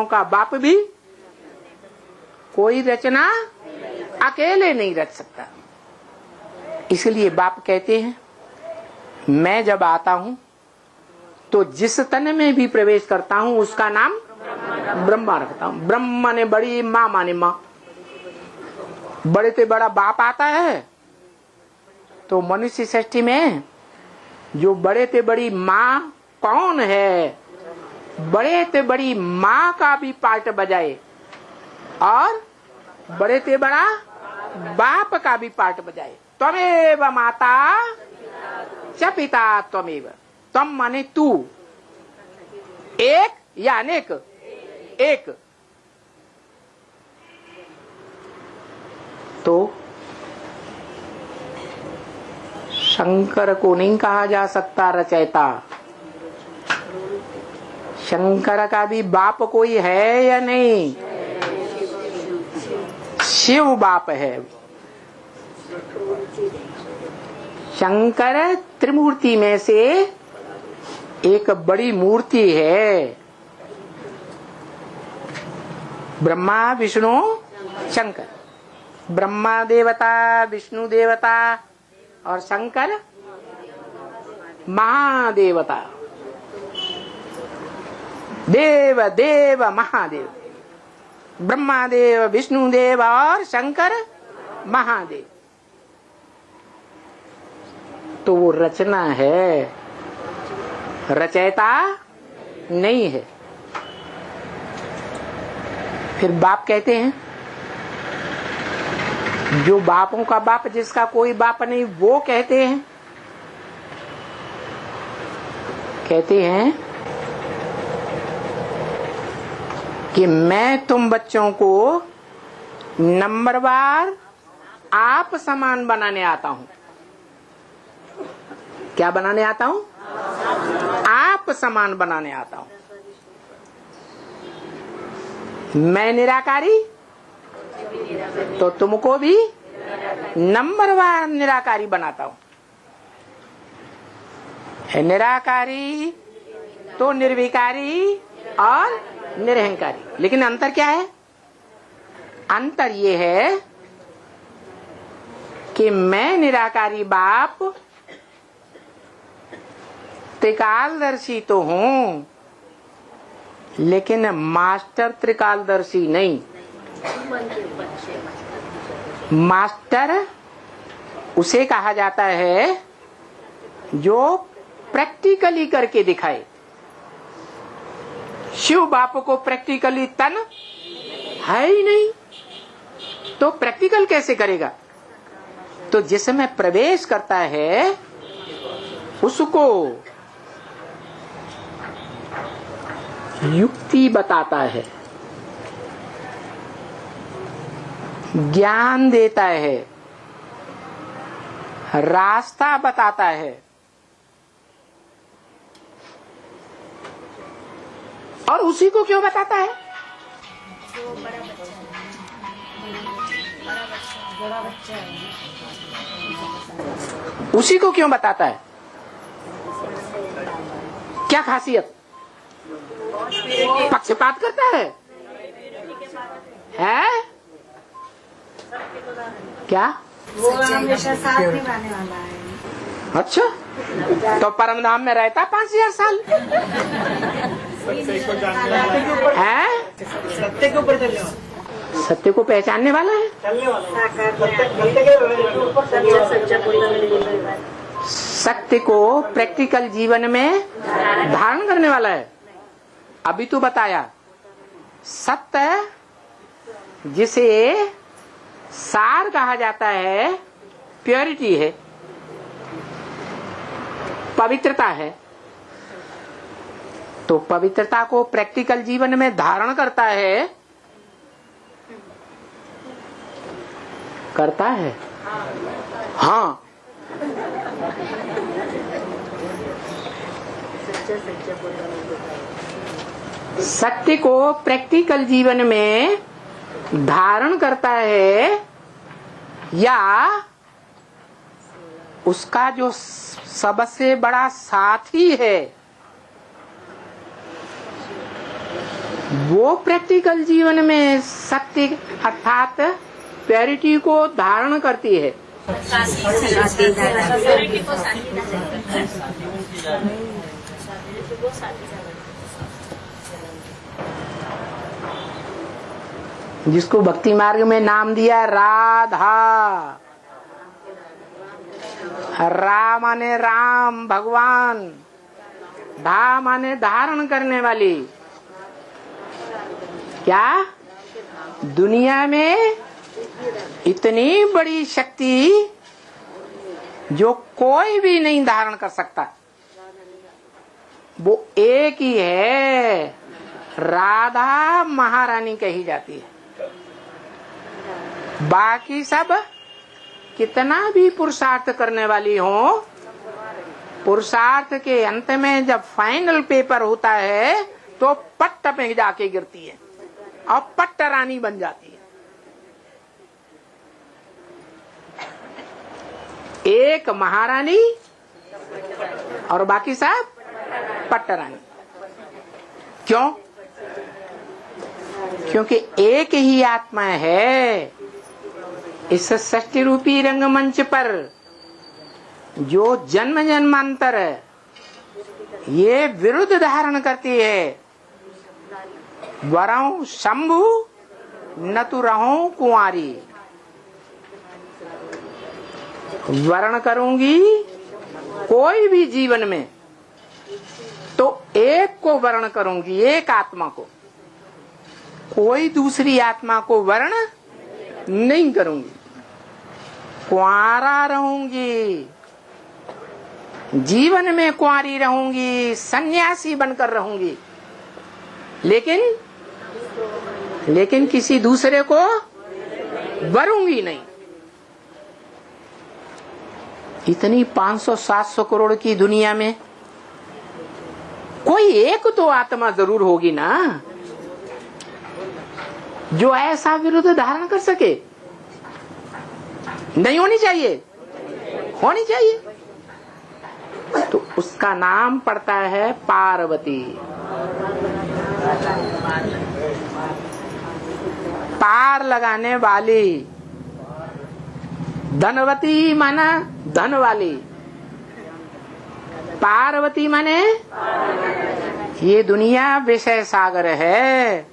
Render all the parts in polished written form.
का बाप भी कोई रचना अकेले नहीं रच सकता। इसलिए बाप कहते हैं मैं जब आता हूं तो जिस तन में भी प्रवेश करता हूं उसका नाम ब्रह्मा रखता हूं। ब्रह्म माने बड़ी, माँ माने माँ। बड़े से बड़ा बाप आता है तो मनुष्य सृष्टि में जो बड़े से बड़ी माँ कौन है, बड़े से बड़ी माँ का भी पार्ट बजाए और बड़े से बड़ा बाप का भी पार्ट बजाए। त्वमेव माता च पिता त्वमेव। त्वम माने तू, एक या अनेक, एक। तो शंकर को नहीं कहा जा सकता रचयिता। शंकर का भी बाप कोई है या नहीं? शिव बाप है। शंकर त्रिमूर्ति में से एक बड़ी मूर्ति है। ब्रह्मा विष्णु शंकर। ब्रह्मा देवता, विष्णु देवता और शंकर महादेवता। देव देव महादेव। ब्रह्मा देव, विष्णु देव और शंकर महादेव। तो वो रचना है, रचयिता नहीं है। फिर बाप कहते हैं, जो बापों का बाप जिसका कोई बाप नहीं, वो कहते हैं कि मैं तुम बच्चों को नंबरवार आप समान बनाने आता हूं। क्या बनाने आता हूं? आप समान बनाने आता हूं। मैं निराकारी तो तुमको भी नंबरवार निराकारी बनाता हूं। निराकारी तो निर्विकारी और निरहंकारी। लेकिन अंतर क्या है? अंतर ये है कि मैं निराकारी बाप त्रिकालदर्शी तो हूं, लेकिन मास्टर त्रिकालदर्शी नहीं। मास्टर उसे कहा जाता है जो प्रैक्टिकली करके दिखाए। शिव बाप को प्रैक्टिकली तन है ही नहीं, तो प्रैक्टिकल कैसे करेगा? तो जिसमें प्रवेश करता है उसको युक्ति बताता है, ज्ञान देता है, रास्ता बताता है। और उसी को क्यों बताता है? उसी को क्यों बताता है? क्या खासियत? पक्षपात करता है? क्या? वो हमेशा साथ निभाने वाला है। अच्छा, तो परम धाम में रहता 5000 साल है? सत्य के ऊपर चलने वाला, सत्य को पहचानने वाला है, चलने वाला। सत्य को प्रैक्टिकल जीवन में धारण करने वाला है। अभी तो बताया, सत्य जिसे सार कहा जाता है, प्योरिटी है, पवित्रता है। तो पवित्रता को प्रैक्टिकल जीवन में धारण करता है, करता है। हाँ, सत्य को प्रैक्टिकल जीवन में धारण करता है, या उसका जो सबसे बड़ा साथी है वो प्रैक्टिकल जीवन में सत्य अर्थात प्योरिटी को धारण करती है। जिसको भक्ति मार्ग में नाम दिया राधा। रा माने राम भगवान, धा माने धारण करने वाली। क्या दुनिया में इतनी बड़ी शक्ति जो कोई भी नहीं धारण कर सकता, वो एक ही है, राधा महारानी कही जाती है। बाकी सब कितना भी पुरुषार्थ करने वाली हो, पुरुषार्थ के अंत में जब फाइनल पेपर होता है तो पट्ट पे जाके गिरती है और पट्ट रानी बन जाती है। एक महारानी और बाकी सब पट्ट रानी। क्यों? क्योंकि एक ही आत्मा है। इस सृष्टि रूपी रंगमंच पर जो जन्म जन्मांतर ये विरुद्ध धारण करती है, वरऊ शंभु न तु रहूं कुंवारी। वर्ण करूंगी कोई भी जीवन में तो एक को वर्ण करूंगी, एक आत्मा को, कोई दूसरी आत्मा को वर्ण नहीं करूंगी। कुंवारा रहूंगी, जीवन में कुंवारी रहूंगी, सन्यासी बनकर रहूंगी, लेकिन किसी दूसरे को वरूंगी नहीं। इतनी 500-700 करोड़ की दुनिया में कोई एक तो आत्मा जरूर होगी ना जो ऐसा विरुद्ध धारण कर सके। नहीं होनी चाहिए? होनी चाहिए। तो उसका नाम पड़ता है पार्वती। पार लगाने वाली। धनवती माना धन वाली, पार्वती माने ये दुनिया विषय सागर है,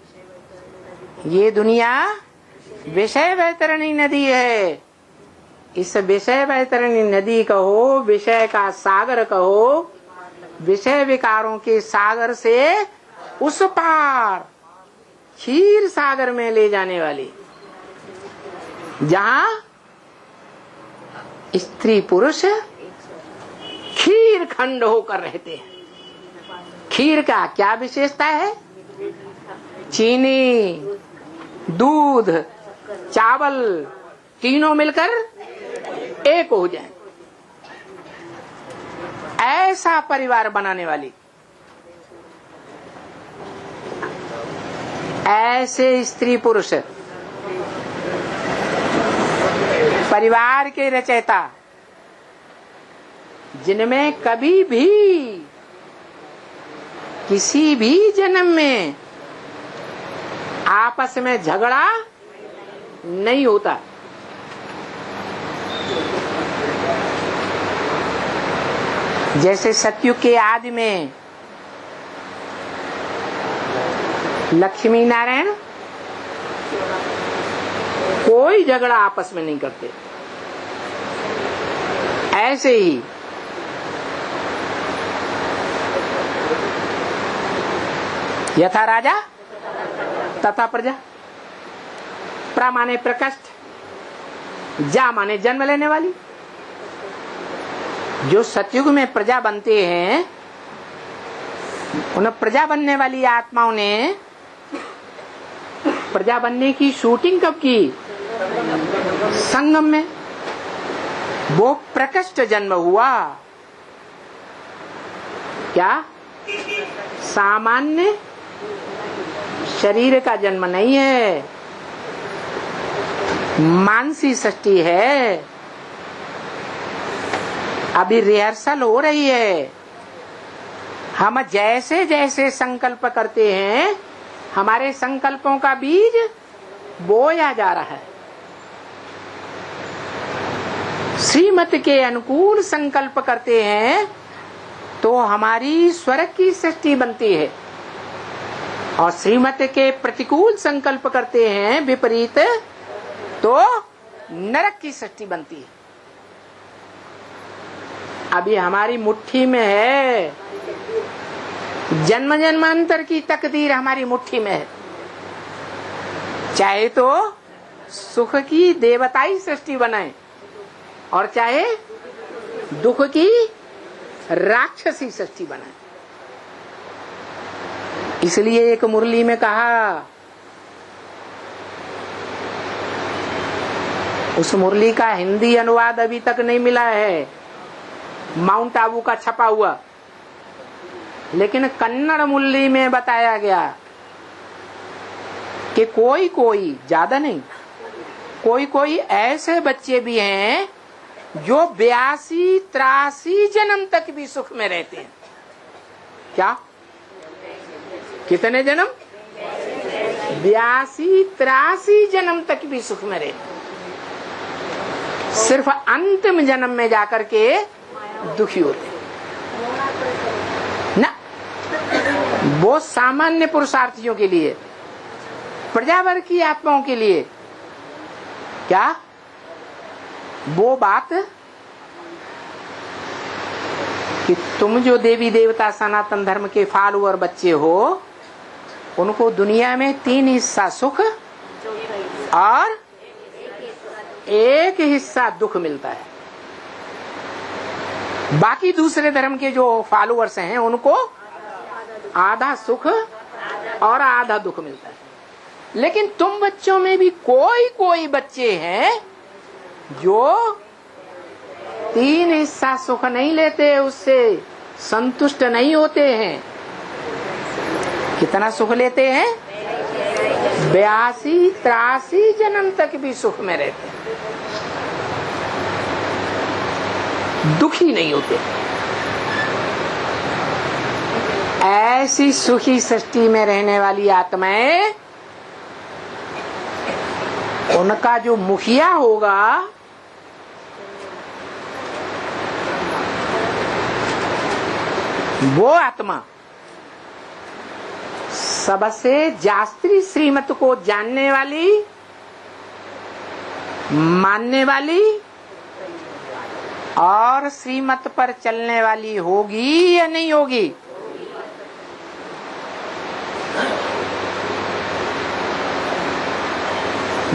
ये दुनिया विषय वैतरणी नदी है। इस विषय वैतरणी नदी कहो, विषय का सागर कहो, विषय विकारों के सागर से उस पार क्षीर सागर में ले जाने वाली, जहां स्त्री पुरुष खीर खंड होकर रहते हैं। खीर का क्या विशेषता है? चीनी, दूध, चावल तीनों मिलकर एक हो जाए, ऐसा परिवार बनाने वाली, ऐसे स्त्री पुरुष परिवार के रचयिता, जिनमें कभी भी किसी भी जन्म में आपस में झगड़ा नहीं होता। जैसे सतयुग के आदि में लक्ष्मी नारायण कोई झगड़ा आपस में नहीं करते, ऐसे ही यथा राजा तथा प्रजा। प्रा माने प्रकष्ट, जा माने जन्म लेने वाली। जो सतयुग में प्रजा बनते हैं, उन प्रजा बनने वाली आत्माओं ने प्रजा बनने की शूटिंग कब की? संगम में। वो प्रकष्ट जन्म हुआ। क्या? सामान्य शरीर का जन्म नहीं है, मानसी सृष्टि है। अभी रिहर्सल हो रही है। हम जैसे जैसे संकल्प करते हैं हमारे संकल्पों का बीज बोया जा रहा है। श्रीमत के अनुकूल संकल्प करते हैं तो हमारी स्वर्ग की सृष्टि बनती है, और श्रीमत के प्रतिकूल संकल्प करते हैं विपरीत तो नरक की सृष्टि बनती है। अभी हमारी मुट्ठी में है, जन्म जन्मांतर की तकदीर हमारी मुट्ठी में है। चाहे तो सुख की देवताई सृष्टि बनाए और चाहे दुख की राक्षसी सृष्टि बनाए। इसलिए एक मुरली में कहा, उस मुरली का हिंदी अनुवाद अभी तक नहीं मिला है, माउंट आबू का छपा हुआ, लेकिन कन्नड़ मुरली में बताया गया कि कोई कोई, ज्यादा नहीं, कोई कोई ऐसे बच्चे भी हैं जो 82-83 जन्म तक भी सुख में रहते हैं। क्या? कितने जन्म? 82-83 जन्म तक भी सुख में रहते हैं। सिर्फ अंतिम जन्म में जाकर के दुखी होते हैं ना। वो सामान्य पुरुषार्थियों के लिए, प्रजावर्ग की आत्माओं के लिए क्या वो बात कि तुम जो देवी देवता सनातन धर्म के फॉलोअर बच्चे हो, उनको दुनिया में 3 हिस्सा सुख और 1 हिस्सा दुख मिलता है। बाकी दूसरे धर्म के जो फॉलोअर्स हैं उनको आधा सुख और आधा दुख मिलता है। लेकिन तुम बच्चों में भी कोई कोई बच्चे हैं जो 3 हिस्सा सुख नहीं लेते, उससे संतुष्ट नहीं होते हैं। कितना सुख लेते हैं? 82-83 जन्म तक भी सुख में रहते हैं, दुखी नहीं होते। ऐसी सुखी सृष्टि में रहने वाली आत्माएं, उनका जो मुखिया होगा वो आत्मा सबसे जास्ती श्रीमत को जानने वाली, मानने वाली और श्रीमत पर चलने वाली होगी या नहीं होगी?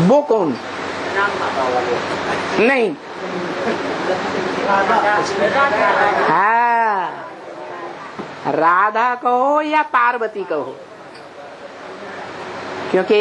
वो कौन? नहीं, हाँ, राधा कहो या पार्वती कहो, क्योंकि